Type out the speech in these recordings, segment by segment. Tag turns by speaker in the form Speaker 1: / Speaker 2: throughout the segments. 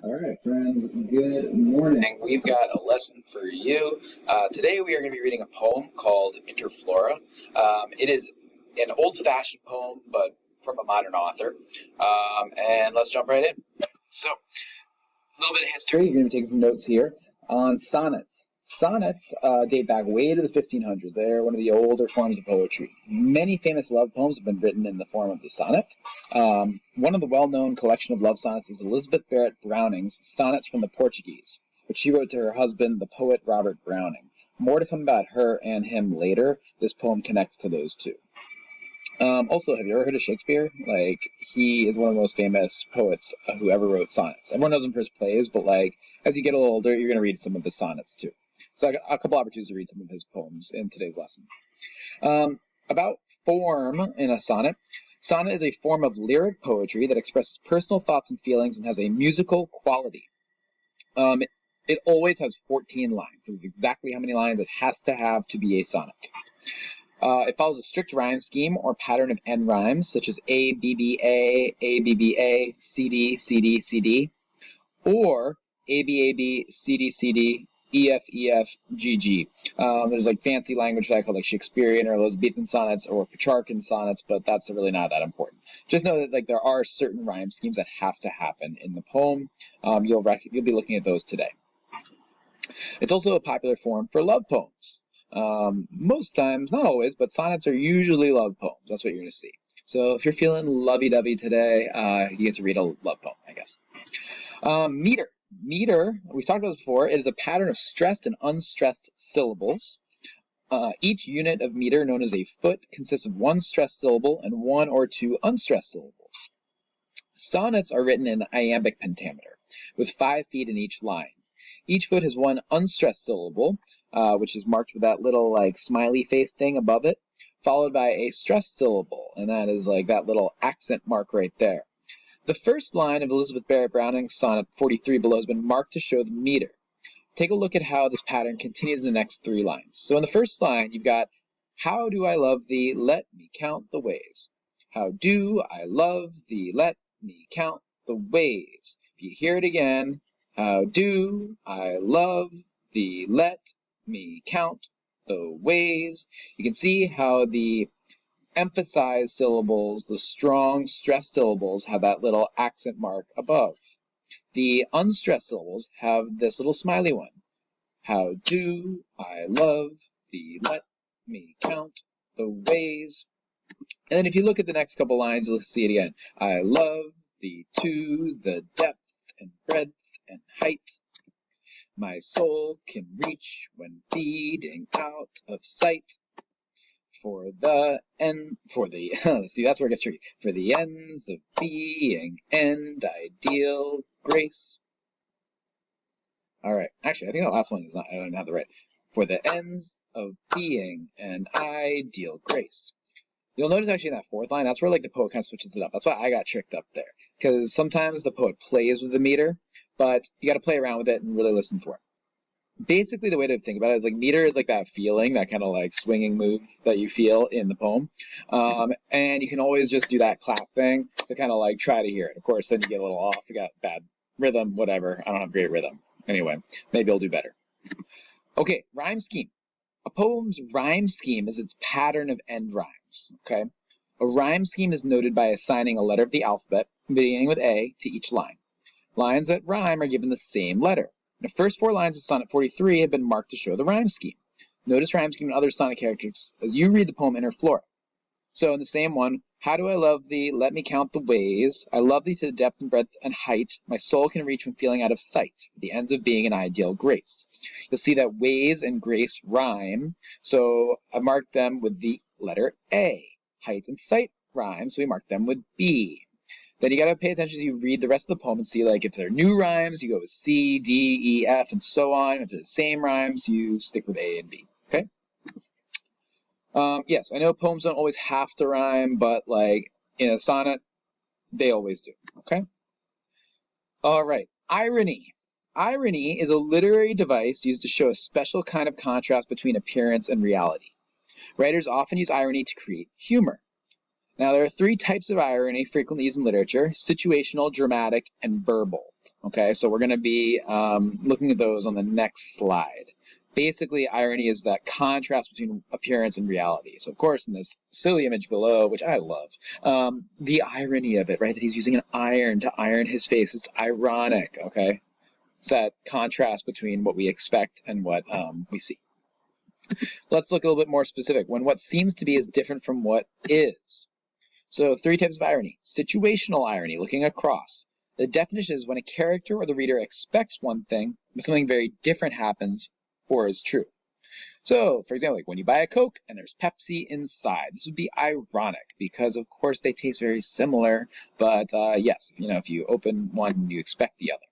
Speaker 1: All right, friends, good morning. We've got a lesson for you. Today we are going to be reading a poem called Interflora. It is an old-fashioned poem, but from a modern author. And let's jump right in. So, a little bit of history. You're going to be taking some notes here on sonnets. Sonnets date back way to the 1500s. They're one of the older forms of poetry. Many famous love poems have been written in the form of the sonnet. One of the well-known collection of love sonnets is Elizabeth Barrett Browning's Sonnets from the Portuguese, which she wrote to her husband, the poet Robert Browning. More to come about her and him later. This poem connects to those two. Also, have you ever heard of Shakespeare? He is one of the most famous poets who ever wrote sonnets. Everyone knows him for his plays, but as you get a little older, you're going to read some of his sonnets too. So I got a couple opportunities to read some of his poems in today's lesson. About form in a sonnet. Sonnet is a form of lyric poetry that expresses personal thoughts and feelings and has a musical quality. It always has 14 lines. This is exactly how many lines it has to have to be a sonnet. It follows a strict rhyme scheme or pattern of end rhymes, such as A, B, B, A, B, B, A, C, D, C, D, C, D, or A, B, A, B, C, D, C, D, E, F, E, F, G, G. There's fancy language that I call Shakespearean or Elizabethan sonnets or Petrarchan sonnets, but that's really not that important. Just know that there are certain rhyme schemes that have to happen in the poem. You'll be looking at those today. It's also a popular form for love poems. Most times, not always, but sonnets are usually love poems. That's what you're going to see. So if you're feeling lovey-dovey today, you get to read a love poem, I guess. Meter. Meter, we've talked about this before, it is a pattern of stressed and unstressed syllables. Each unit of meter, known as a foot, consists of one stressed syllable and one or two unstressed syllables. Sonnets are written in iambic pentameter, with 5 feet in each line. Each foot has one unstressed syllable, which is marked with that little smiley face thing above it, followed by a stressed syllable, and that is that little accent mark right there. The first line of Elizabeth Barrett Browning's sonnet 43 below has been marked to show the meter. Take a look at how this pattern continues in the next 3 lines. So in the first line, you've got, how do I love thee, let me count the ways. How do I love thee, let me count the ways. If you hear it again, how do I love thee, let me count the ways. You can see how the emphasized syllables, the strong stressed syllables, have that little accent mark above. The unstressed syllables have this little smiley one. How do I love thee, let me count the ways. And then if you look at the next couple lines, you'll see it again. I love thee to the depth and breadth and height my soul can reach when feeding out of sight. See, that's where it gets tricky. For the ends of being and ideal grace. All right. Actually, I think that last one is not, I don't have the right. For the ends of being and ideal grace. You'll notice actually in that 4th line, that's where the poet kind of switches it up. That's why I got tricked up there. Because sometimes the poet plays with the meter, but you got to play around with it and really listen for it. Basically, the way to think about it is meter is that feeling, that kind of swinging move that you feel in the poem. And you can always just do that clap thing to kind of try to hear it. Of course, then you get a little off. You got bad rhythm, whatever. I don't have great rhythm. Anyway, maybe I'll do better. Okay, rhyme scheme. A poem's rhyme scheme is its pattern of end rhymes. Okay, a rhyme scheme is noted by assigning a letter of the alphabet beginning with A to each line. Lines that rhyme are given the same letter. The first 4 lines of Sonnet 43 have been marked to show the rhyme scheme. Notice rhyme scheme and other sonnet characters as you read the poem Interflora. So in the same one, how do I love thee, let me count the ways. I love thee to the depth and breadth and height. My soul can reach when feeling out of sight. The ends of being an ideal grace. You'll see that ways and grace rhyme, so I marked them with the letter A. Height and sight rhyme, so we marked them with B. Then you got to pay attention as you read the rest of the poem and see if they're new rhymes, you go with C, D, E, F, and so on. If they're the same rhymes, you stick with A and B. Okay? Yes, I know poems don't always have to rhyme, but in a sonnet, they always do. Okay? All right. Irony. Irony is a literary device used to show a special kind of contrast between appearance and reality. Writers often use irony to create humor. Now, there are 3 types of irony frequently used in literature: situational, dramatic, and verbal. Okay, so we're going to be looking at those on the next slide. Basically, irony is that contrast between appearance and reality. So, of course, in this silly image below, which I love, the irony of it, right? That he's using an iron to iron his face. It's ironic, okay? It's that contrast between what we expect and what we see. Let's look a little bit more specific. When what seems to be is different from what is. So, 3 types of irony. Situational irony, looking across. The definition is when a character or the reader expects one thing, but something very different happens or is true. So, for example, like when you buy a Coke and there's Pepsi inside, this would be ironic because, of course, they taste very similar. But yes, if you open one, you expect the other.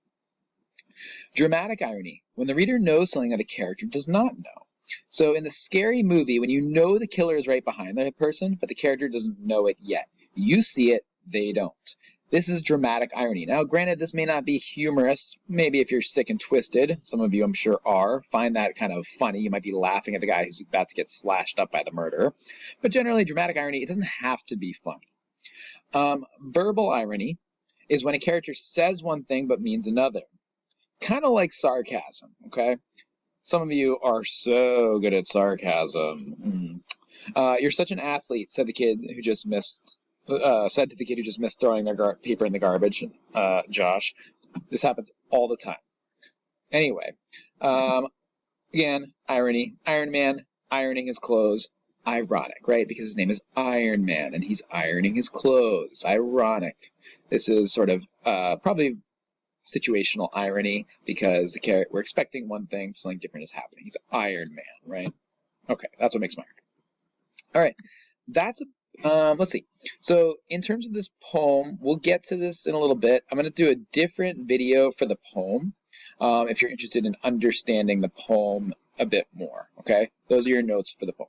Speaker 1: Dramatic irony, when the reader knows something that a character does not know. So in the scary movie, when you know the killer is right behind the person, but the character doesn't know it yet. You see it, they don't. This is dramatic irony. Now, granted, this may not be humorous. Maybe if you're sick and twisted, some of you I'm sure are, find that kind of funny. You might be laughing at the guy who's about to get slashed up by the murderer. But generally, dramatic irony, it doesn't have to be funny. Verbal irony is when a character says one thing but means another. Kind of like sarcasm, okay? Some of you are so good at sarcasm. You're such an athlete, said the kid who just missed. Said to the kid who just missed throwing their paper in the garbage, Josh. This happens all the time. Anyway, again, irony. Iron Man ironing his clothes. Ironic, right? Because his name is Iron Man and he's ironing his clothes. It's ironic. This is sort of probably situational irony because we're expecting one thing, something different is happening. He's Iron Man, right? Okay, that's what makes him ironic. All right, that's let's see. So in terms of this poem, we'll get to this in a little bit. I'm going to do a different video for the poem if you're interested in understanding the poem a bit more, okay? Those are your notes for the poem.